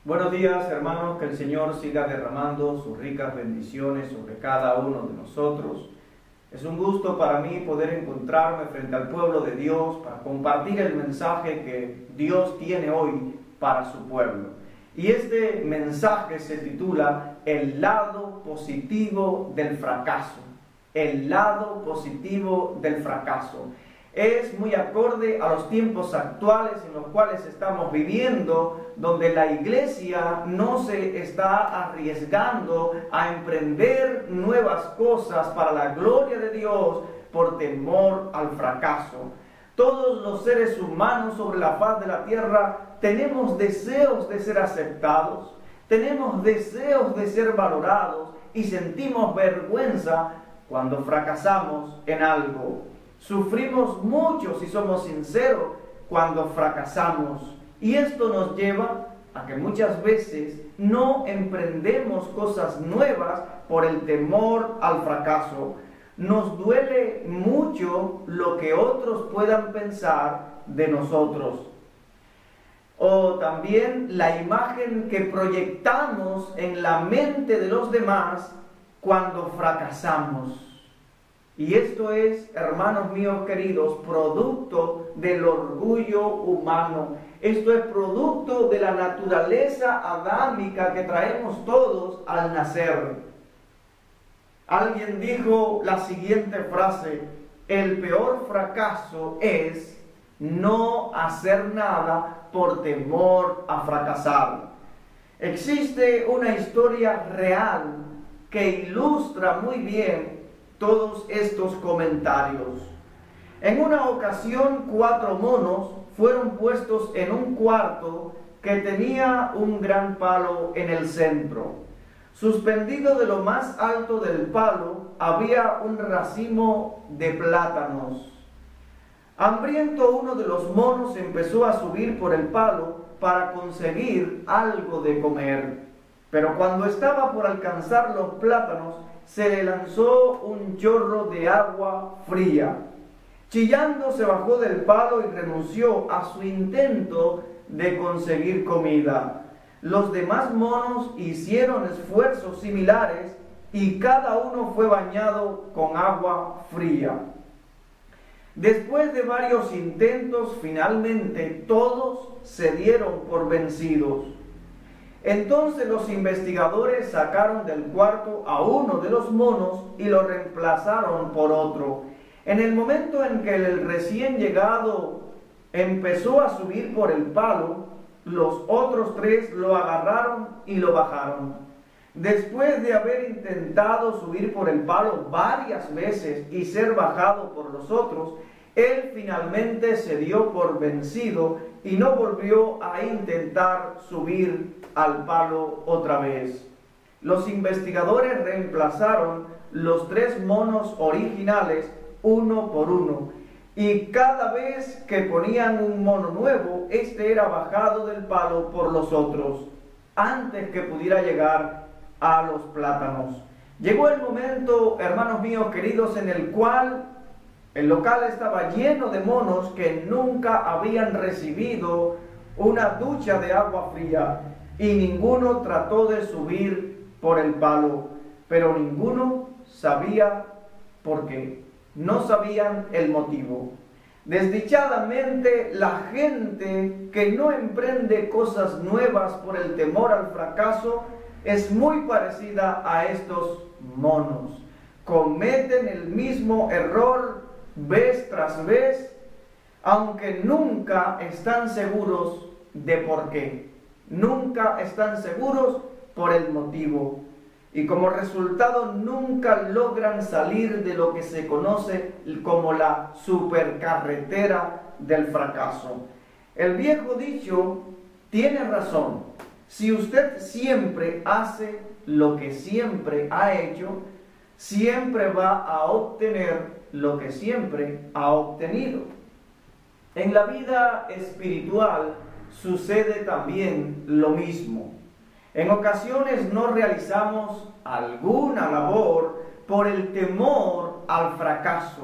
Buenos días, hermanos, que el Señor siga derramando sus ricas bendiciones sobre cada uno de nosotros. Es un gusto para mí poder encontrarme frente al pueblo de Dios para compartir el mensaje que Dios tiene hoy para su pueblo. Y este mensaje se titula El lado positivo del fracaso. El lado positivo del fracaso. Es muy acorde a los tiempos actuales en los cuales estamos viviendo, donde la iglesia no se está arriesgando a emprender nuevas cosas para la gloria de Dios por temor al fracaso. Todos los seres humanos sobre la faz de la tierra tenemos deseos de ser aceptados, tenemos deseos de ser valorados y sentimos vergüenza cuando fracasamos en algo. Sufrimos mucho, si somos sinceros, cuando fracasamos. Y esto nos lleva a que muchas veces no emprendemos cosas nuevas por el temor al fracaso. Nos duele mucho lo que otros puedan pensar de nosotros. O también la imagen que proyectamos en la mente de los demás cuando fracasamos. Y esto es, hermanos míos queridos, producto del orgullo humano. Esto es producto de la naturaleza adámica que traemos todos al nacer. Alguien dijo la siguiente frase: el peor fracaso es no hacer nada por temor a fracasar. Existe una historia real que ilustra muy bien todos estos comentarios. En una ocasión, 4 monos fueron puestos en un cuarto que tenía un gran palo en el centro. Suspendido de lo más alto del palo había un racimo de plátanos. Hambriento, uno de los monos empezó a subir por el palo para conseguir algo de comer. Pero cuando estaba por alcanzar los plátanos, se le lanzó un chorro de agua fría. Chillando se bajó del palo y renunció a su intento de conseguir comida. Los demás monos hicieron esfuerzos similares y cada uno fue bañado con agua fría. Después de varios intentos, finalmente todos se dieron por vencidos. Entonces los investigadores sacaron del cuarto a uno de los monos y lo reemplazaron por otro. En el momento en que el recién llegado empezó a subir por el palo, los otros 3 lo agarraron y lo bajaron. Después de haber intentado subir por el palo varias veces y ser bajado por los otros, él finalmente se dio por vencido y no volvió a intentar subir al palo otra vez. Los investigadores reemplazaron los 3 monos originales uno por uno, y cada vez que ponían un mono nuevo, este era bajado del palo por los otros, antes que pudiera llegar a los plátanos. Llegó el momento, hermanos míos queridos, en el cual el local estaba lleno de monos que nunca habían recibido una ducha de agua fría, y ninguno trató de subir por el palo, pero ninguno sabía por qué. No sabían el motivo. Desdichadamente, la gente que no emprende cosas nuevas por el temor al fracaso es muy parecida a estos monos. Cometen el mismo error vez tras vez, aunque nunca están seguros de por qué. Nunca están seguros por el motivo. Y como resultado nunca logran salir de lo que se conoce como la supercarretera del fracaso. El viejo dicho tiene razón. Si usted siempre hace lo que siempre ha hecho, siempre va a obtener lo que siempre ha obtenido. En la vida espiritual sucede también lo mismo. En ocasiones no realizamos alguna labor por el temor al fracaso.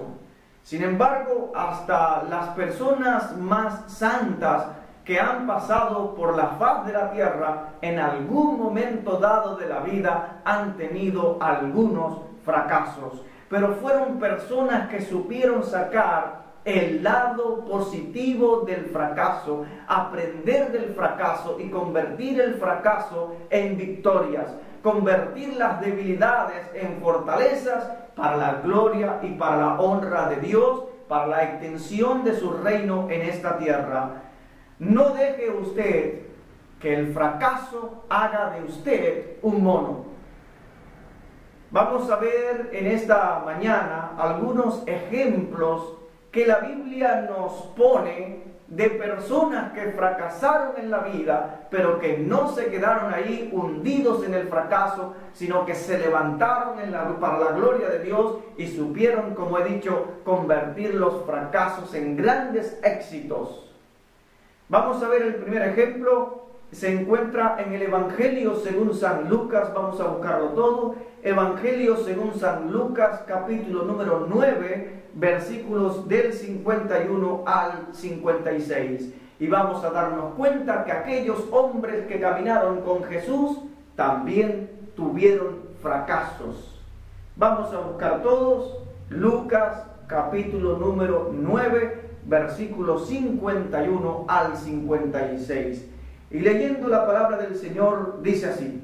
Sin embargo, hasta las personas más santas que han pasado por la faz de la tierra, en algún momento dado de la vida han tenido algunos fracasos, pero fueron personas que supieron sacar el lado positivo del fracaso, aprender del fracaso y convertir el fracaso en victorias, convertir las debilidades en fortalezas para la gloria y para la honra de Dios, para la extensión de su reino en esta tierra. No deje usted que el fracaso haga de usted un mono. Vamos a ver en esta mañana algunos ejemplos que la Biblia nos pone de personas que fracasaron en la vida, pero que no se quedaron ahí hundidos en el fracaso, sino que se levantaron para la gloria de Dios y supieron, como he dicho, convertir los fracasos en grandes éxitos. Vamos a ver el primer ejemplo. Se encuentra en el Evangelio según San Lucas. Vamos a buscarlo todo. Evangelio según San Lucas, capítulo número 9, versículos del 51 al 56. Y vamos a darnos cuenta que aquellos hombres que caminaron con Jesús también tuvieron fracasos. Vamos a buscar todos. Lucas, capítulo número 9, versículos 51 al 56. Y leyendo la palabra del Señor, dice así.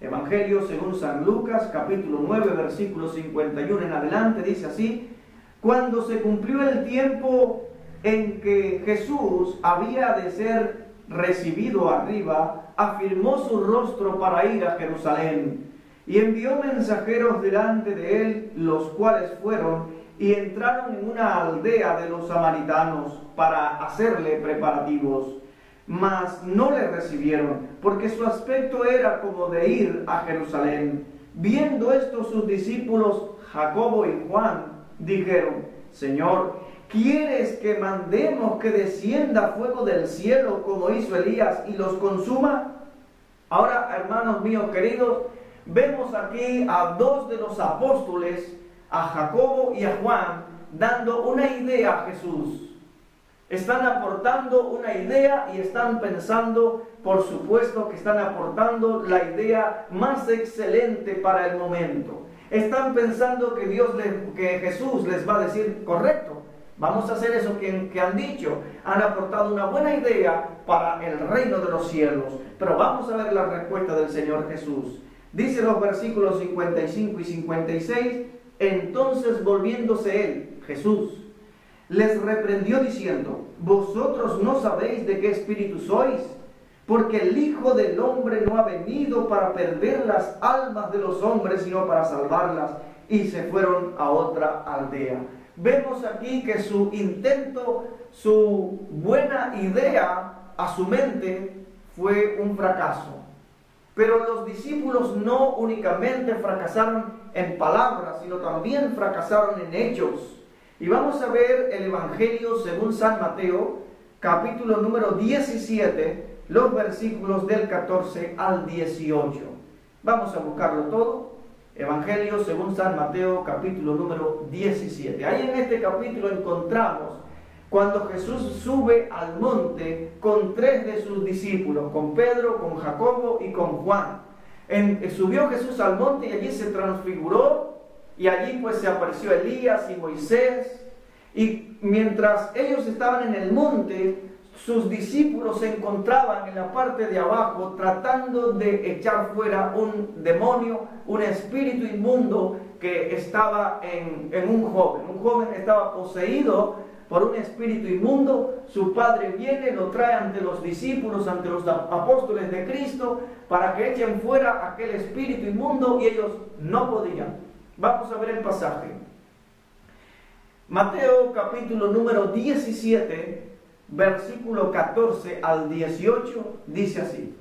Evangelio según San Lucas, capítulo 9, versículo 51 en adelante, dice así: cuando se cumplió el tiempo en que Jesús había de ser recibido arriba, afirmó su rostro para ir a Jerusalén, y envió mensajeros delante de él, los cuales fueron y entraron en una aldea de los samaritanos para hacerle preparativos. Mas no le recibieron, porque su aspecto era como de ir a Jerusalén. Viendo esto, sus discípulos Jacobo y Juan dijeron: Señor, ¿quieres que mandemos que descienda fuego del cielo como hizo Elías y los consuma? Ahora, hermanos míos queridos, vemos aquí a dos de los apóstoles, a Jacobo y a Juan, dando una idea a Jesús. Están aportando una idea y están pensando, por supuesto, que están aportando la idea más excelente para el momento. Están pensando que que Jesús les va a decir: correcto, vamos a hacer eso que han dicho. Han aportado una buena idea para el reino de los cielos. Pero vamos a ver la respuesta del Señor Jesús. Dice los versículos 55 y 56: entonces volviéndose él, Jesús, les reprendió diciendo: vosotros no sabéis de qué espíritu sois, porque el Hijo del Hombre no ha venido para perder las almas de los hombres, sino para salvarlas. Y se fueron a otra aldea. Vemos aquí que su intento, su buena idea a su mente fue un fracaso. Pero los discípulos no únicamente fracasaron en palabras, sino también fracasaron en hechos. Y vamos a ver el Evangelio según San Mateo, capítulo número 17, los versículos del 14 al 18. Vamos a buscarlo todo. Evangelio según San Mateo, capítulo número 17. Ahí en este capítulo encontramos cuando Jesús sube al monte con tres de sus discípulos, con Pedro, con Jacobo y con Juan. Subió Jesús al monte y allí se transfiguró. Y allí pues se apareció Elías y Moisés. Y mientras ellos estaban en el monte, sus discípulos se encontraban en la parte de abajo tratando de echar fuera un demonio, un espíritu inmundo que estaba en un joven. Un joven estaba poseído por un espíritu inmundo. Su padre viene, lo trae ante los discípulos, ante los apóstoles de Cristo, para que echen fuera aquel espíritu inmundo, y ellos no podían. Vamos a ver el pasaje. Mateo capítulo número 17, versículo 14 al 18, dice así: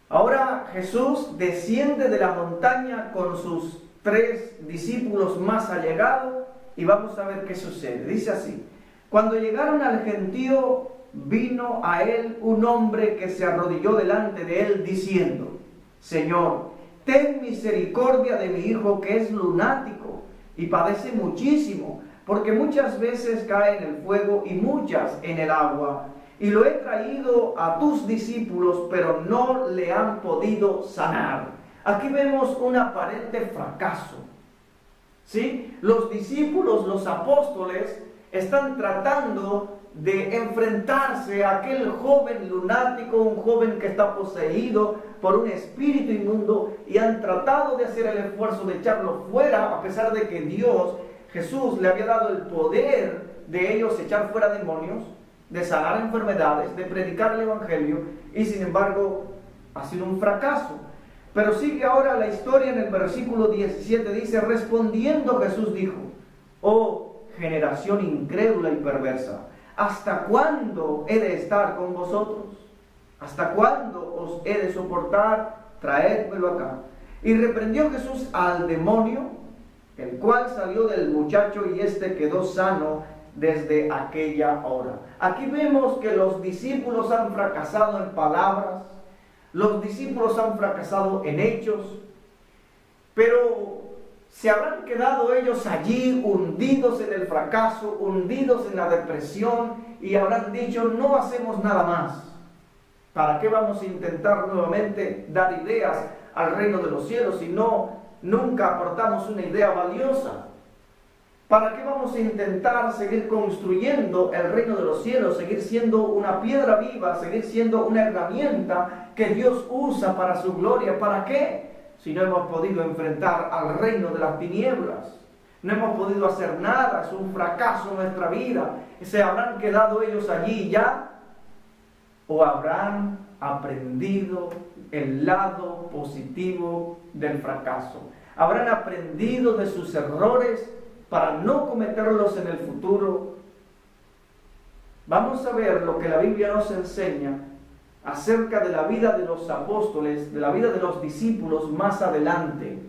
ahora Jesús desciende de la montaña con sus tres discípulos más allegados, y vamos a ver qué sucede. Dice así: cuando llegaron al gentío, vino a él un hombre que se arrodilló delante de él diciendo: Señor, ten misericordia de mi hijo, que es lunático y padece muchísimo, porque muchas veces cae en el fuego y muchas en el agua. Y lo he traído a tus discípulos, pero no le han podido sanar. Aquí vemos un aparente fracaso. ¿Sí? Los discípulos, los apóstoles, están tratando de enfrentarse a aquel joven lunático, un joven que está poseído por un espíritu inmundo, y han tratado de hacer el esfuerzo de echarlo fuera, a pesar de que Dios, Jesús, le había dado el poder de ellos echar fuera demonios, de sanar enfermedades, de predicar el evangelio, y sin embargo ha sido un fracaso. Pero sigue ahora la historia en el versículo 17, dice: respondiendo Jesús dijo: oh generación incrédula y perversa, ¿hasta cuándo he de estar con vosotros? ¿Hasta cuándo os he de soportar? Traédmelo acá. Y reprendió Jesús al demonio, el cual salió del muchacho, y éste quedó sano desde aquella hora. Aquí vemos que los discípulos han fracasado en palabras, los discípulos han fracasado en hechos, pero ¿se habrán quedado ellos allí hundidos en el fracaso, hundidos en la depresión, y habrán dicho: no hacemos nada más? ¿Para qué vamos a intentar nuevamente dar ideas al reino de los cielos si nunca aportamos una idea valiosa? ¿Para qué vamos a intentar seguir construyendo el reino de los cielos, seguir siendo una piedra viva, seguir siendo una herramienta que Dios usa para su gloria? ¿Para qué? Si no hemos podido enfrentar al reino de las tinieblas, no hemos podido hacer nada, es un fracaso en nuestra vida. ¿Se habrán quedado ellos allí ya? ¿O habrán aprendido el lado positivo del fracaso? ¿Habrán aprendido de sus errores para no cometerlos en el futuro? Vamos a ver lo que la Biblia nos enseña acerca de la vida de los apóstoles, de la vida de los discípulos más adelante.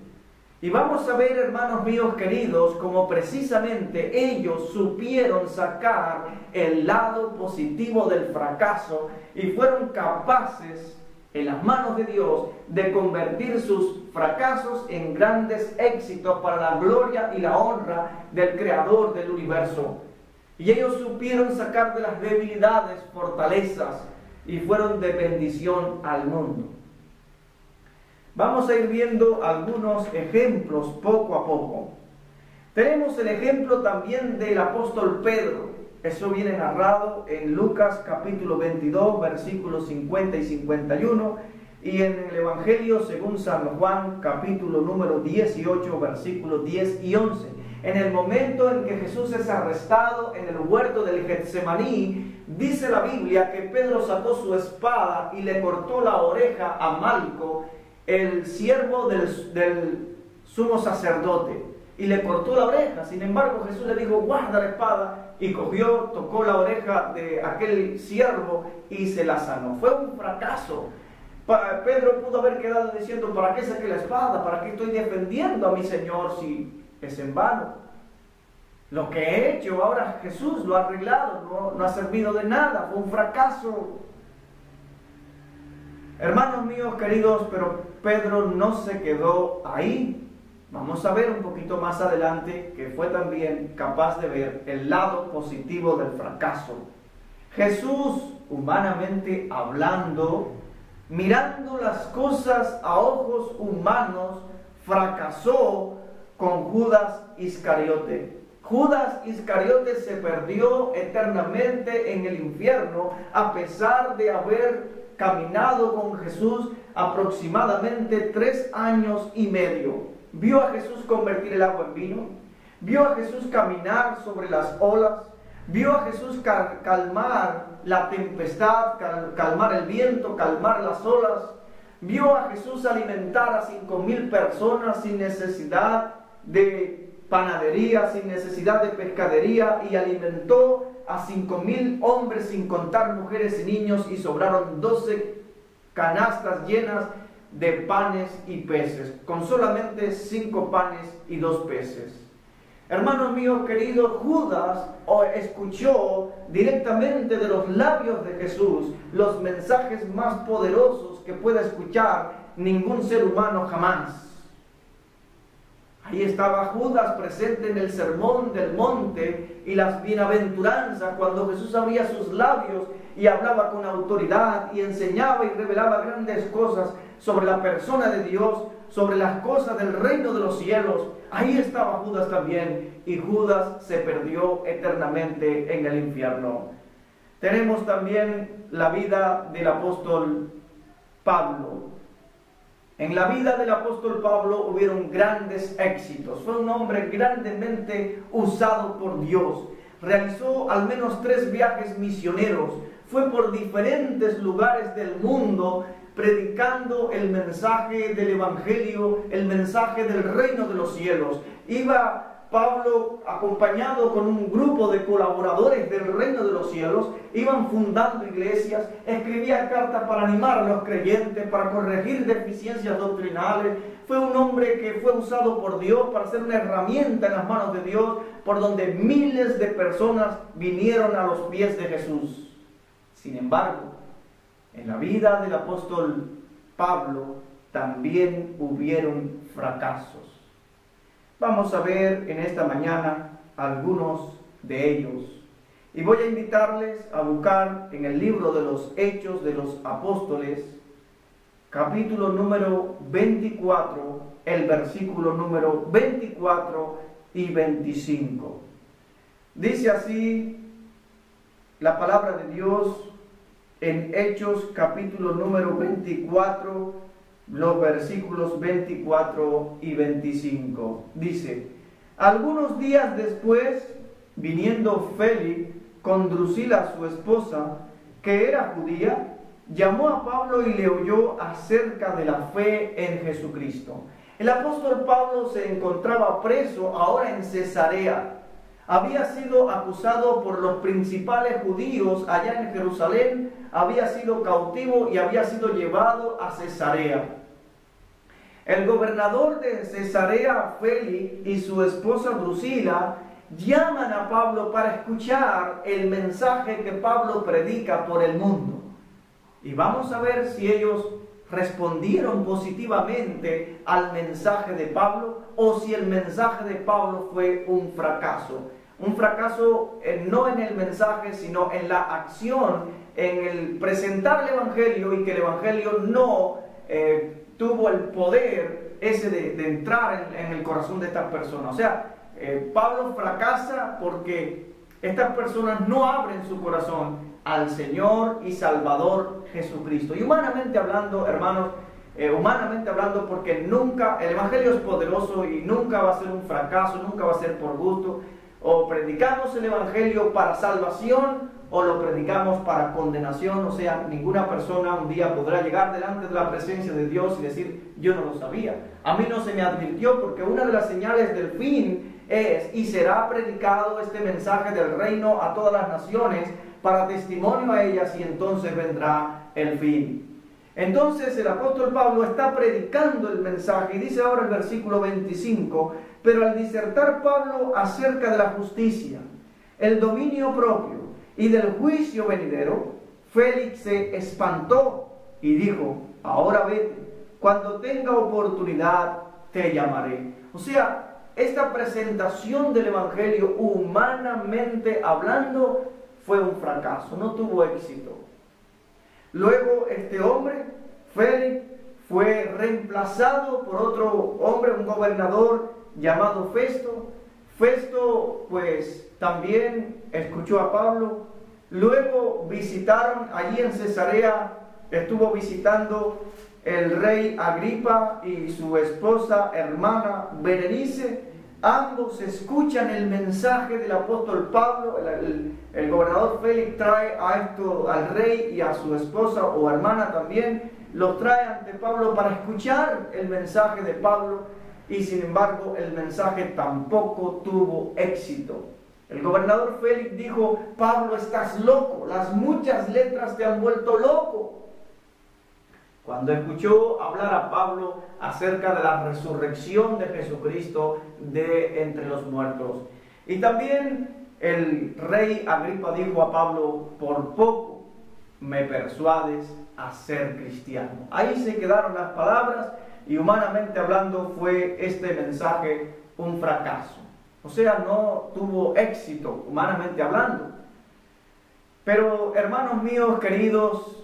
Y vamos a ver, hermanos míos queridos, cómo precisamente ellos supieron sacar el lado positivo del fracaso y fueron capaces, en las manos de Dios, de convertir sus fracasos en grandes éxitos para la gloria y la honra del Creador del universo. Y ellos supieron sacar de las debilidades fortalezas y fueron de bendición al mundo. Vamos a ir viendo algunos ejemplos poco a poco. Tenemos el ejemplo también del apóstol Pedro. Eso viene narrado en Lucas capítulo 22, versículos 50 y 51, y en el Evangelio según San Juan capítulo número 18, versículos 10 y 11. En el momento en que Jesús es arrestado en el huerto del Getsemaní, dice la Biblia que Pedro sacó su espada y le cortó la oreja a Malco, el siervo del sumo sacerdote, y le cortó la oreja. Sin embargo, Jesús le dijo: guarda la espada, y cogió, tocó la oreja de aquel siervo y se la sanó. Fue un fracaso. Pedro pudo haber quedado diciendo: ¿para qué saqué la espada? ¿Para qué estoy defendiendo a mi Señor si es en vano? Lo que he hecho ahora Jesús lo ha arreglado, no ha servido de nada, fue un fracaso. Hermanos míos queridos, pero Pedro no se quedó ahí. Vamos a ver un poquito más adelante que fue también capaz de ver el lado positivo del fracaso. Jesús, humanamente hablando, mirando las cosas a ojos humanos, fracasó con Judas Iscariote. Judas Iscariote se perdió eternamente en el infierno a pesar de haber caminado con Jesús aproximadamente 3 años y medio. Vio a Jesús convertir el agua en vino, vio a Jesús caminar sobre las olas, vio a Jesús calmar la tempestad, calmar el viento, calmar las olas, vio a Jesús alimentar a 5,000 personas sin necesidad de panadería, sin necesidad de pescadería, y alimentó a 5,000 hombres sin contar mujeres y niños, y sobraron 12 canastas llenas de panes y peces, con solamente 5 panes y 2 peces. Hermanos míos queridos, Judas escuchó directamente de los labios de Jesús los mensajes más poderosos que pueda escuchar ningún ser humano jamás. Ahí estaba Judas presente en el sermón del monte y las bienaventuranzas, cuando Jesús abría sus labios y hablaba con autoridad y enseñaba y revelaba grandes cosas sobre la persona de Dios, sobre las cosas del reino de los cielos. Ahí estaba Judas también, y Judas se perdió eternamente en el infierno. Tenemos también la vida del apóstol Pablo. En la vida del apóstol Pablo hubieron grandes éxitos. Fue un hombre grandemente usado por Dios. Realizó al menos 3 viajes misioneros. Fue por diferentes lugares del mundo predicando el mensaje del evangelio, el mensaje del reino de los cielos. Iba Pablo, acompañado con un grupo de colaboradores del reino de los cielos, iban fundando iglesias, escribía cartas para animar a los creyentes, para corregir deficiencias doctrinales. Fue un hombre que fue usado por Dios para ser una herramienta en las manos de Dios, por donde miles de personas vinieron a los pies de Jesús. Sin embargo, en la vida del apóstol Pablo también hubieron fracasos. Vamos a ver en esta mañana algunos de ellos. Y voy a invitarles a buscar en el libro de los Hechos de los Apóstoles, capítulo número 24, el versículo número 24 y 25. Dice así la palabra de Dios en Hechos capítulo número 24, los versículos 24 y 25. Dice: algunos días después, viniendo Félix con Drusila su esposa, que era judía, llamó a Pablo y le oyó acerca de la fe en Jesucristo. El apóstol Pablo se encontraba preso ahora en Cesarea. Había sido acusado por los principales judíos allá en Jerusalén, había sido cautivo y había sido llevado a Cesarea. El gobernador de Cesarea, Félix, y su esposa Drusila llaman a Pablo para escuchar el mensaje que Pablo predica por el mundo. Y vamos a ver si ellos respondieron positivamente al mensaje de Pablo o si el mensaje de Pablo fue un fracaso. Un fracaso no en el mensaje, sino en la acción, en el presentar el evangelio, y que el evangelio no tuvo el poder ese de entrar en el corazón de estas personas. O sea, Pablo fracasa porque estas personas no abren su corazón al Señor y Salvador Jesucristo. Y humanamente hablando, hermanos, humanamente hablando, porque nunca, el evangelio es poderoso y nunca va a ser un fracaso, nunca va a ser por gusto. O predicamos el evangelio para salvación o lo predicamos para condenación. O sea, ninguna persona un día podrá llegar delante de la presencia de Dios y decir: yo no lo sabía, a mí no se me advirtió, porque una de las señales del fin es: y será predicado este mensaje del reino a todas las naciones para testimonio a ellas, y entonces vendrá el fin. Entonces el apóstol Pablo está predicando el mensaje y dice ahora el versículo 25: pero al disertar Pablo acerca de la justicia, el dominio propio y del juicio venidero, Félix se espantó y dijo: ahora vete, cuando tenga oportunidad te llamaré. O sea, esta presentación del evangelio, humanamente hablando, fue un fracaso, no tuvo éxito. Luego este hombre, Félix, fue reemplazado por otro hombre, un gobernador llamado Festo. Festo pues también escuchó a Pablo. Luego visitaron allí en Cesarea, estuvo visitando el rey Agripa y su esposa hermana Berenice. Ambos escuchan el mensaje del apóstol Pablo. El gobernador Félix trae al rey y a su esposa o hermana también, los trae ante Pablo para escuchar el mensaje de Pablo, y sin embargo el mensaje tampoco tuvo éxito. El gobernador Félix dijo: Pablo, estás loco, las muchas letras te han vuelto loco. Cuando escuchó hablar a Pablo acerca de la resurrección de Jesucristo de entre los muertos. Y también el rey Agripa dijo a Pablo: por poco me persuades a ser cristiano. Ahí se quedaron las palabras. y humanamente hablando fue este mensaje un fracaso. O sea, no tuvo éxito humanamente hablando. Pero hermanos míos queridos,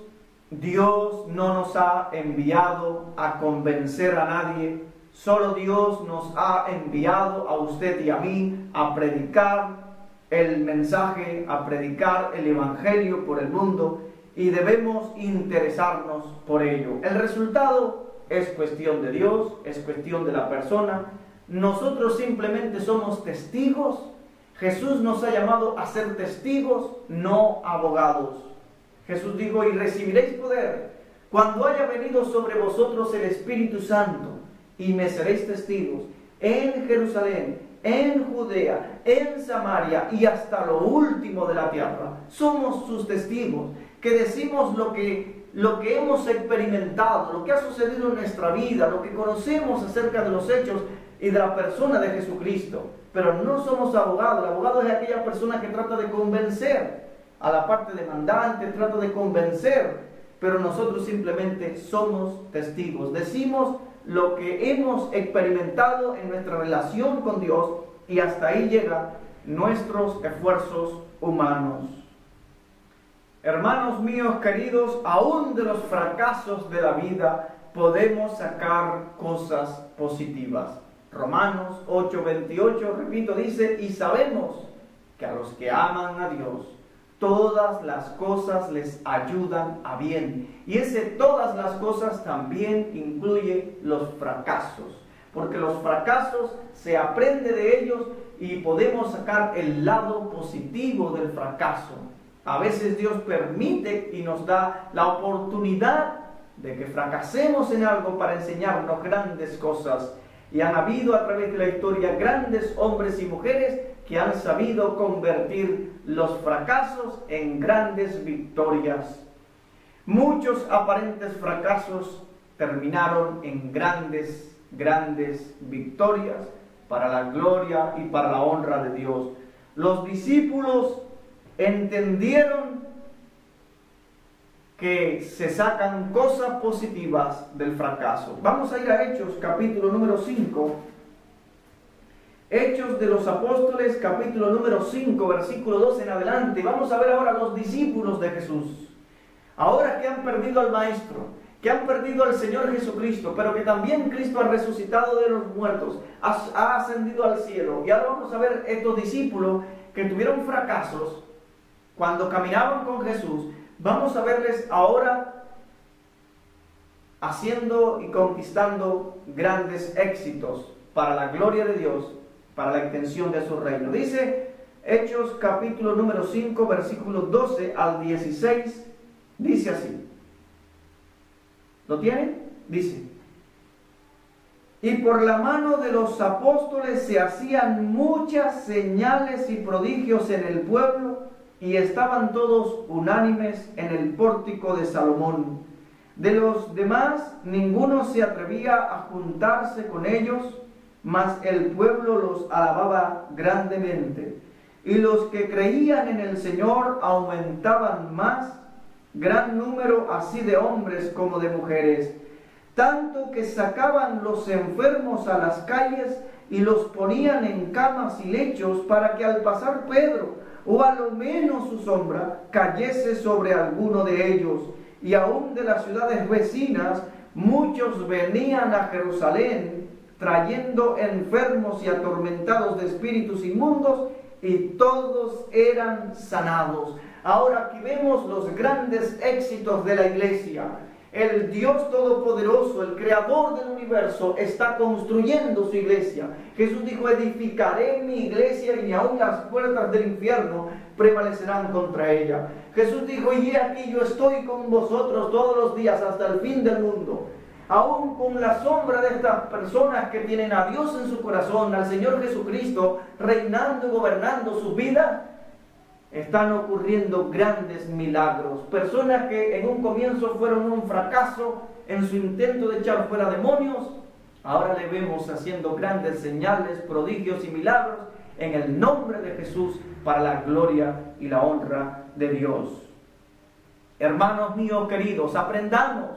Dios no nos ha enviado a convencer a nadie. Solo Dios nos ha enviado a usted y a mí a predicar el mensaje, a predicar el evangelio por el mundo, y debemos interesarnos por ello. El resultado es cuestión de Dios, es cuestión de la persona. Nosotros simplemente somos testigos. Jesús nos ha llamado a ser testigos, no abogados. Jesús dijo: y recibiréis poder cuando haya venido sobre vosotros el Espíritu Santo, y me seréis testigos en Jerusalén, en Judea, en Samaria y hasta lo último de la tierra. Somos sus testigos, que decimos lo que hemos experimentado, lo que ha sucedido en nuestra vida, lo que conocemos acerca de los hechos y de la persona de Jesucristo. Pero no somos abogados. El abogado es aquella persona que trata de convencer a la parte demandante, trata de convencer, pero nosotros simplemente somos testigos. Decimos lo que hemos experimentado en nuestra relación con Dios, y hasta ahí llegan nuestros esfuerzos humanos. Hermanos míos queridos, aún de los fracasos de la vida podemos sacar cosas positivas. Romanos 8:28, repito, dice: y sabemos que a los que aman a Dios, todas las cosas les ayudan a bien. Y ese todas las cosas también incluye los fracasos, porque los fracasos se aprende de ellos y podemos sacar el lado positivo del fracaso. A veces Dios permite y nos da la oportunidad de que fracasemos en algo para enseñarnos grandes cosas. Y han habido a través de la historia grandes hombres y mujeres que han sabido convertir los fracasos en grandes victorias. Muchos aparentes fracasos terminaron en grandes victorias para la gloria y para la honra de Dios. Los discípulos entendieron que se sacan cosas positivas del fracaso. Vamos a ir a Hechos, capítulo número 5. Hechos de los Apóstoles, capítulo número 5, versículo 2 en adelante. Vamos a ver ahora a los discípulos de Jesús. Ahora que han perdido al Maestro, que han perdido al Señor Jesucristo, pero que también Cristo ha resucitado de los muertos, ha ascendido al cielo. Y ahora vamos a ver estos discípulos que tuvieron fracasos cuando caminaban con Jesús. Vamos a verles ahora haciendo y conquistando grandes éxitos para la gloria de Dios, para la extensión de su reino. Dice Hechos capítulo número 5, versículos 12 al 16, dice así. ¿Lo tienen? Dice: y por la mano de los apóstoles se hacían muchas señales y prodigios en el pueblo, y estaban todos unánimes en el pórtico de Salomón. De los demás ninguno se atrevía a juntarse con ellos, mas el pueblo los alababa grandemente. Y los que creían en el Señor aumentaban más, gran número así de hombres como de mujeres, tanto que sacaban los enfermos a las calles y los ponían en camas y lechos, para que al pasar Pedro, o a lo menos su sombra, cayese sobre alguno de ellos. Y aún de las ciudades vecinas muchos venían a Jerusalén, trayendo enfermos y atormentados de espíritus inmundos, y todos eran sanados. Ahora aquí vemos los grandes éxitos de la iglesia. El Dios Todopoderoso, el Creador del universo, está construyendo su iglesia. Jesús dijo: edificaré mi iglesia y ni aun las puertas del infierno prevalecerán contra ella. Jesús dijo: y he aquí yo estoy con vosotros todos los días hasta el fin del mundo. Aún con la sombra de estas personas que tienen a Dios en su corazón, al Señor Jesucristo, reinando y gobernando sus vidas, están ocurriendo grandes milagros. Personas que en un comienzo fueron un fracaso en su intento de echar fuera demonios, ahora le vemos haciendo grandes señales, prodigios y milagros en el nombre de Jesús, para la gloria y la honra de Dios. Hermanos míos queridos, aprendamos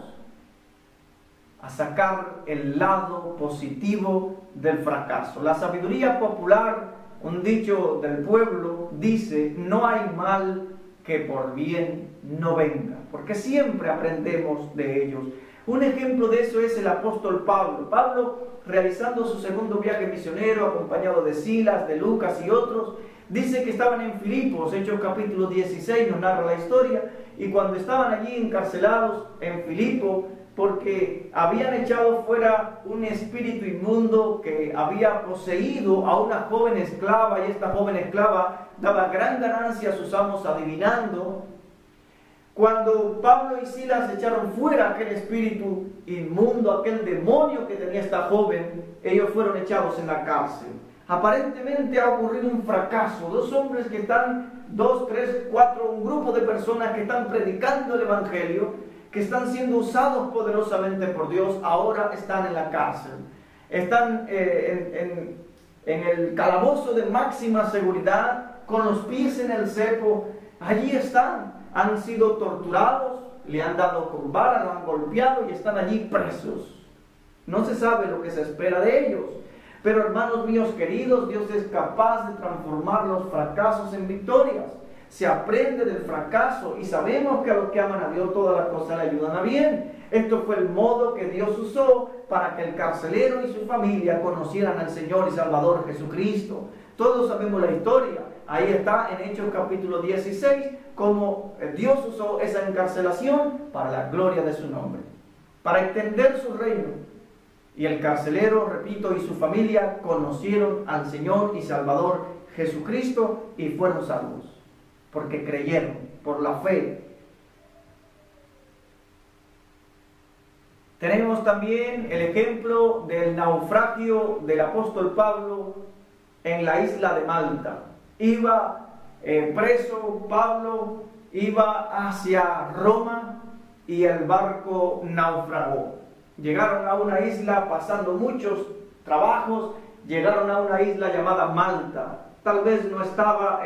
a sacar el lado positivo del fracaso. La sabiduría popular, un dicho del pueblo, dice: no hay mal que por bien no venga, porque siempre aprendemos de ellos. Un ejemplo de eso es el apóstol Pablo. Pablo, realizando su segundo viaje misionero, acompañado de Silas, de Lucas y otros, dice que estaban en Filipos. Hechos capítulo 16 nos narra la historia, y cuando estaban allí encarcelados en Filipo, porque habían echado fuera un espíritu inmundo que había poseído a una joven esclava, y esta joven esclava daba gran ganancia a sus amos adivinando. Cuando Pablo y Silas echaron fuera aquel espíritu inmundo, aquel demonio que tenía esta joven, ellos fueron echados en la cárcel. Aparentemente ha ocurrido un fracaso. Dos hombres que están, 2, 3, 4, un grupo de personas que están predicando el evangelio, que están siendo usados poderosamente por Dios, ahora están en la cárcel. Están en el calabozo de máxima seguridad, con los pies en el cepo. Allí están, han sido torturados, le han dado con vara, lo han golpeado y están allí presos. No se sabe lo que se espera de ellos. Pero hermanos míos queridos, Dios es capaz de transformar los fracasos en victorias. Se aprende del fracaso y sabemos que a los que aman a Dios todas las cosas le ayudan a bien. Esto fue el modo que Dios usó para que el carcelero y su familia conocieran al Señor y Salvador Jesucristo. Todos sabemos la historia. Ahí está en Hechos capítulo 16, cómo Dios usó esa encarcelación para la gloria de su nombre, para extender su reino. Y el carcelero, repito, y su familia conocieron al Señor y Salvador Jesucristo y fueron salvos, porque creyeron por la fe. Tenemos también el ejemplo del naufragio del apóstol Pablo en la isla de Malta. Iba preso Pablo, iba hacia Roma y el barco naufragó. Llegaron a una isla pasando muchos trabajos, llegaron a una isla llamada Malta. Tal vez no estaba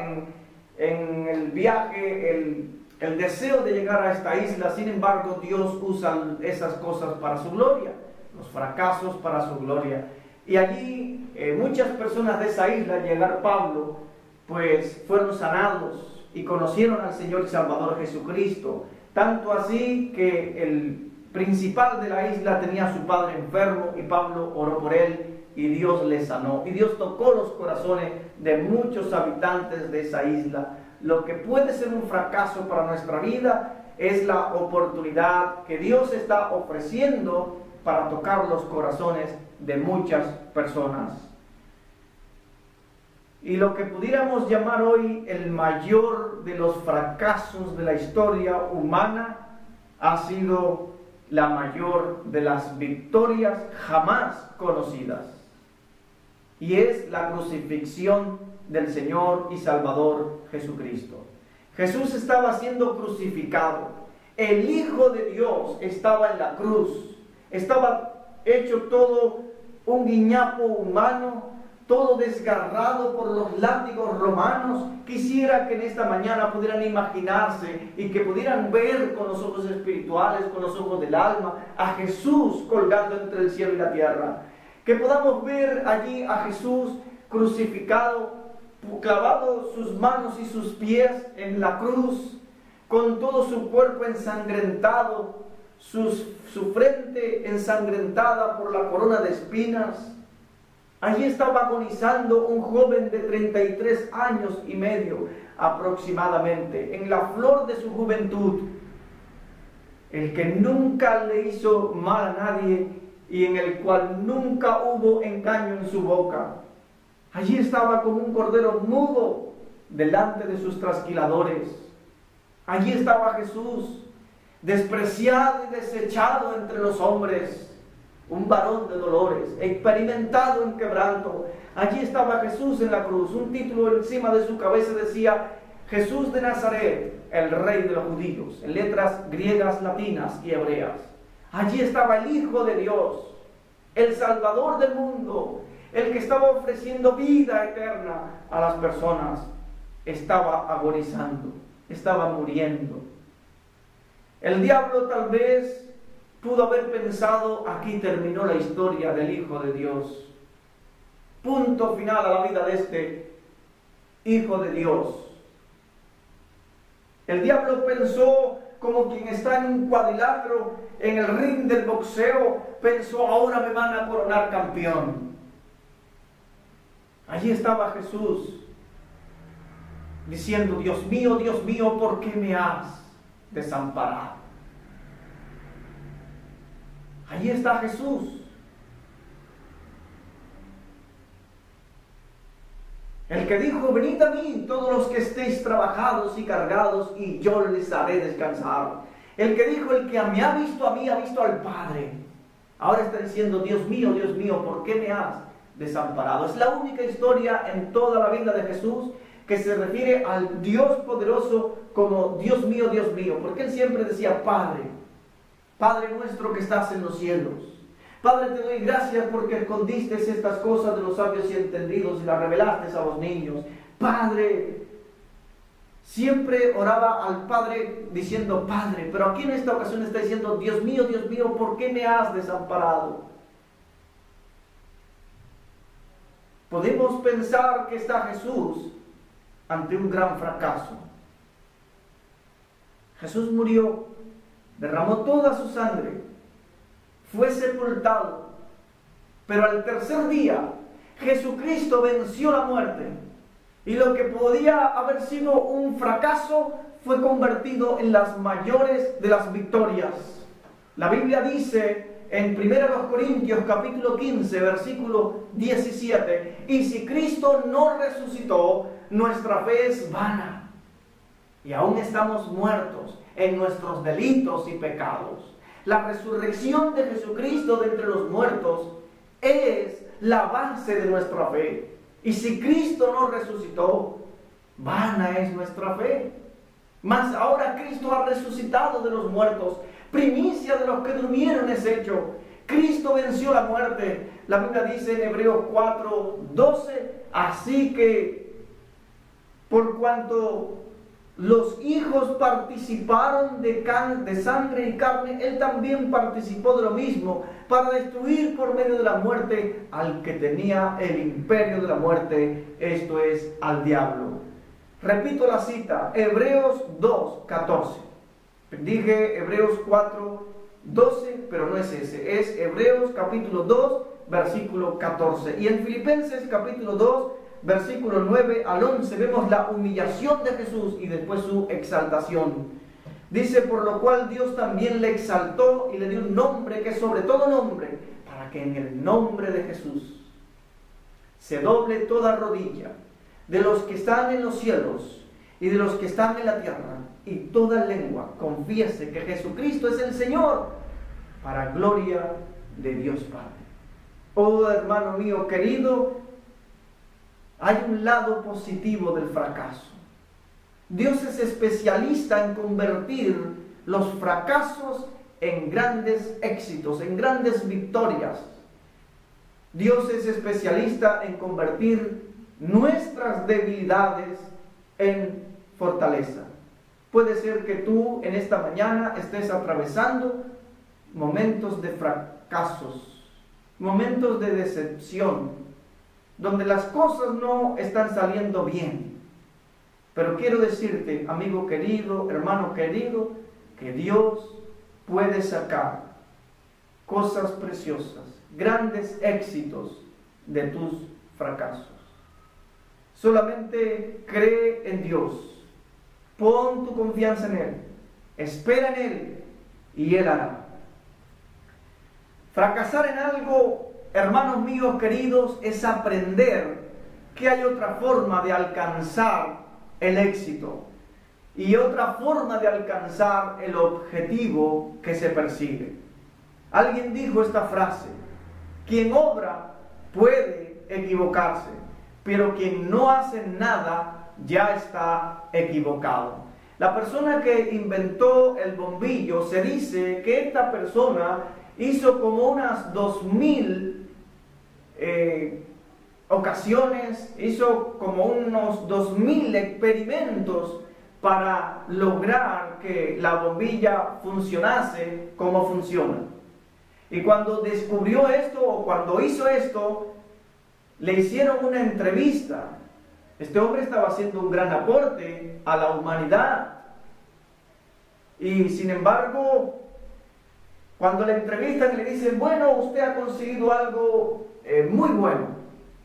en el viaje el deseo de llegar a esta isla, sin embargo Dios usa esas cosas para su gloria, los fracasos para su gloria. Y allí muchas personas de esa isla, al llegar Pablo, pues fueron sanados y conocieron al Señor y Salvador Jesucristo. Tanto así que el principal de la isla tenía a su padre enfermo y Pablo oró por él y Dios le sanó. Y Dios tocó los corazones de muchos habitantes de esa isla. Lo que puede ser un fracaso para nuestra vida es la oportunidad que Dios está ofreciendo para tocar los corazones de muchas personas. Y lo que pudiéramos llamar hoy el mayor de los fracasos de la historia humana ha sido la mayor de las victorias jamás conocidas, y es la crucifixión del Señor y Salvador Jesucristo. Jesús estaba siendo crucificado, el Hijo de Dios estaba en la cruz, estaba hecho todo un guiñapo humano, todo desgarrado por los látigos romanos. Quisiera que en esta mañana pudieran imaginarse y que pudieran ver con los ojos espirituales, con los ojos del alma, a Jesús colgando entre el cielo y la tierra. Que podamos ver allí a Jesús crucificado, clavado sus manos y sus pies en la cruz, con todo su cuerpo ensangrentado, su frente ensangrentada por la corona de espinas. Allí estaba agonizando un joven de 33 años y medio aproximadamente, en la flor de su juventud, el que nunca le hizo mal a nadie y en el cual nunca hubo engaño en su boca. Allí estaba como un cordero mudo delante de sus trasquiladores. Allí estaba Jesús, despreciado y desechado entre los hombres, un varón de dolores, experimentado en quebranto. Allí estaba Jesús en la cruz. Un título encima de su cabeza decía: Jesús de Nazaret, el Rey de los judíos, en letras griegas, latinas y hebreas. Allí estaba el Hijo de Dios, el Salvador del mundo, el que estaba ofreciendo vida eterna a las personas. Estaba agonizando, estaba muriendo. El diablo tal vez pudo haber pensado, aquí terminó la historia del Hijo de Dios. Punto final a la vida de este Hijo de Dios. El diablo pensó como quien está en un cuadrilátero, en el ring del boxeo, pensó, ahora me van a coronar campeón. Allí estaba Jesús, diciendo, Dios mío, ¿por qué me has desamparado? Allí está Jesús. El que dijo, venid a mí todos los que estéis trabajados y cargados, y yo les haré descansar. El que dijo, el que me ha visto a mí, ha visto al Padre. Ahora está diciendo, Dios mío, ¿por qué me has desamparado? Es la única historia en toda la vida de Jesús que se refiere al Dios poderoso como Dios mío, porque Él siempre decía, Padre nuestro que estás en los cielos. Padre, te doy gracias porque escondiste estas cosas de los sabios y entendidos y las revelaste a los niños. Padre, siempre oraba al Padre diciendo Padre, pero aquí en esta ocasión está diciendo, Dios mío, ¿por qué me has desamparado? Podemos pensar que está Jesús ante un gran fracaso. Jesús murió, derramó toda su sangre, fue sepultado, pero al tercer día Jesucristo venció la muerte, y lo que podía haber sido un fracaso fue convertido en las mayores de las victorias. La Biblia dice en 1 Corintios capítulo 15 versículo 17, y si Cristo no resucitó, nuestra fe es vana, y aún estamos muertos en nuestros delitos y pecados. La resurrección de Jesucristo de entre los muertos es la base de nuestra fe. Y si Cristo no resucitó, vana es nuestra fe. Mas ahora Cristo ha resucitado de los muertos. Primicia de los que durmieron es hecho. Cristo venció la muerte. La Biblia dice en Hebreos 4:12, así que por cuanto los hijos participaron de sangre y carne, Él también participó de lo mismo, para destruir por medio de la muerte al que tenía el imperio de la muerte, esto es, al diablo. Repito la cita, Hebreos 2:14. Dije Hebreos 4:12, pero no es ese, es Hebreos capítulo 2, versículo 14. Y en Filipenses capítulo 2, versículo 9 al 11, vemos la humillación de Jesús y después su exaltación. Dice, por lo cual Dios también le exaltó y le dio un nombre que es sobre todo nombre, para que en el nombre de Jesús se doble toda rodilla de los que están en los cielos y de los que están en la tierra, y toda lengua confiese que Jesucristo es el Señor, para gloria de Dios Padre. Oh hermano mío querido, hay un lado positivo del fracaso. Dios es especialista en convertir los fracasos en grandes éxitos, en grandes victorias. Dios es especialista en convertir nuestras debilidades en fortaleza. Puede ser que tú en esta mañana estés atravesando momentos de fracasos, momentos de decepción, donde las cosas no están saliendo bien. Pero quiero decirte, amigo querido, hermano querido, que Dios puede sacar cosas preciosas, grandes éxitos de tus fracasos. Solamente cree en Dios, pon tu confianza en Él, espera en Él y Él hará. Fracasar en algo, hermanos míos queridos, es aprender que hay otra forma de alcanzar el éxito y otra forma de alcanzar el objetivo que se persigue. Alguien dijo esta frase: quien obra puede equivocarse, pero quien no hace nada ya está equivocado. La persona que inventó el bombillo, se dice que esta persona hizo como unas 2000 ocasiones, hizo como unos 2000 experimentos para lograr que la bombilla funcionase como funciona. Y cuando descubrió esto, o cuando hizo esto, le hicieron una entrevista. Este hombre estaba haciendo un gran aporte a la humanidad. Y sin embargo, cuando le entrevistan, le dicen, bueno, usted ha conseguido algo muy bueno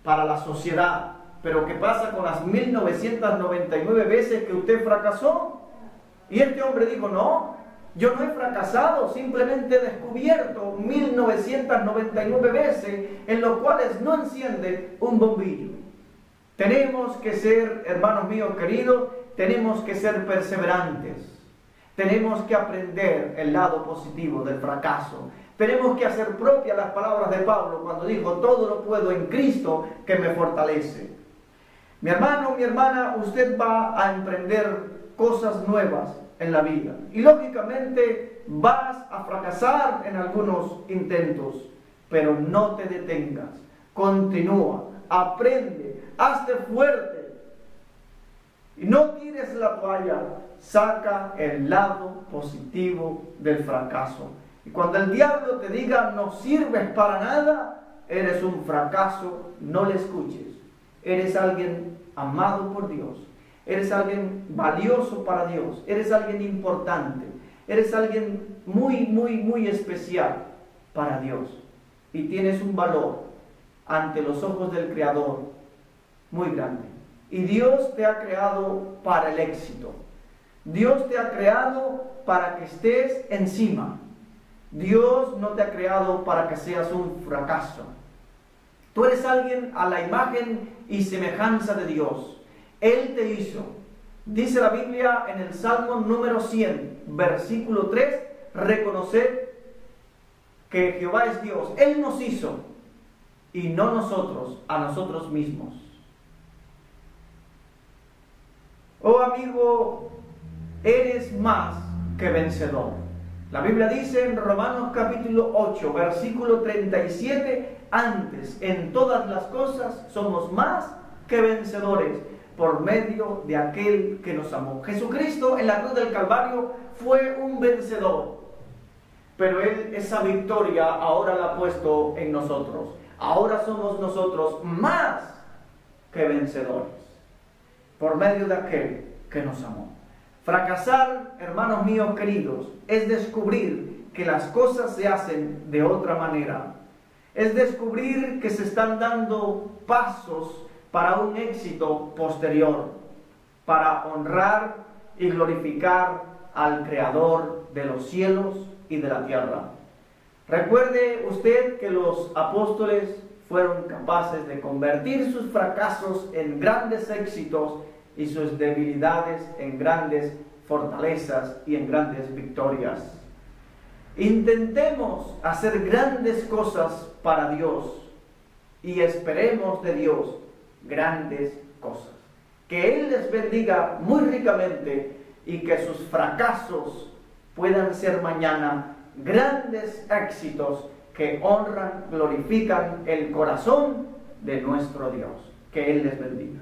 para la sociedad, pero ¿qué pasa con las 1999 veces que usted fracasó? Y este hombre dijo, no, yo no he fracasado, simplemente he descubierto 1999 veces en los cuales no enciende un bombillo. Tenemos que ser, hermanos míos queridos, tenemos que ser perseverantes. Tenemos que aprender el lado positivo del fracaso. Tenemos que hacer propias las palabras de Pablo cuando dijo, todo lo puedo en Cristo que me fortalece. Mi hermano, mi hermana, usted va a emprender cosas nuevas en la vida. Y lógicamente vas a fracasar en algunos intentos, pero no te detengas. Continúa, aprende, hazte fuerte. Y no tires la toalla, saca el lado positivo del fracaso. Y cuando el diablo te diga no sirves para nada, eres un fracaso, no le escuches. Eres alguien amado por Dios, eres alguien valioso para Dios, eres alguien importante, eres alguien muy especial para Dios. Y tienes un valor ante los ojos del Creador muy grande. Y Dios te ha creado para el éxito. Dios te ha creado para que estés encima. Dios no te ha creado para que seas un fracaso. Tú eres alguien a la imagen y semejanza de Dios. Él te hizo. Dice la Biblia en el Salmo número 100, versículo 3, reconocer que Jehová es Dios. Él nos hizo y no nosotros a nosotros mismos. Oh amigo, eres más que vencedor. La Biblia dice en Romanos capítulo 8, versículo 37, antes, en todas las cosas, somos más que vencedores por medio de aquel que nos amó. Jesucristo en la cruz del Calvario fue un vencedor, pero Él esa victoria ahora la ha puesto en nosotros. Ahora somos nosotros más que vencedores por medio de aquel que nos amó. Fracasar, hermanos míos queridos, es descubrir que las cosas se hacen de otra manera. Es descubrir que se están dando pasos para un éxito posterior, para honrar y glorificar al Creador de los cielos y de la tierra. Recuerde usted que los apóstoles fueron capaces de convertir sus fracasos en grandes éxitos y sus debilidades en grandes fortalezas y en grandes victorias. Intentemos hacer grandes cosas para Dios y esperemos de Dios grandes cosas. Que Él les bendiga muy ricamente y que sus fracasos puedan ser mañana grandes éxitos que honran, glorifican el corazón de nuestro Dios. Que Él les bendiga.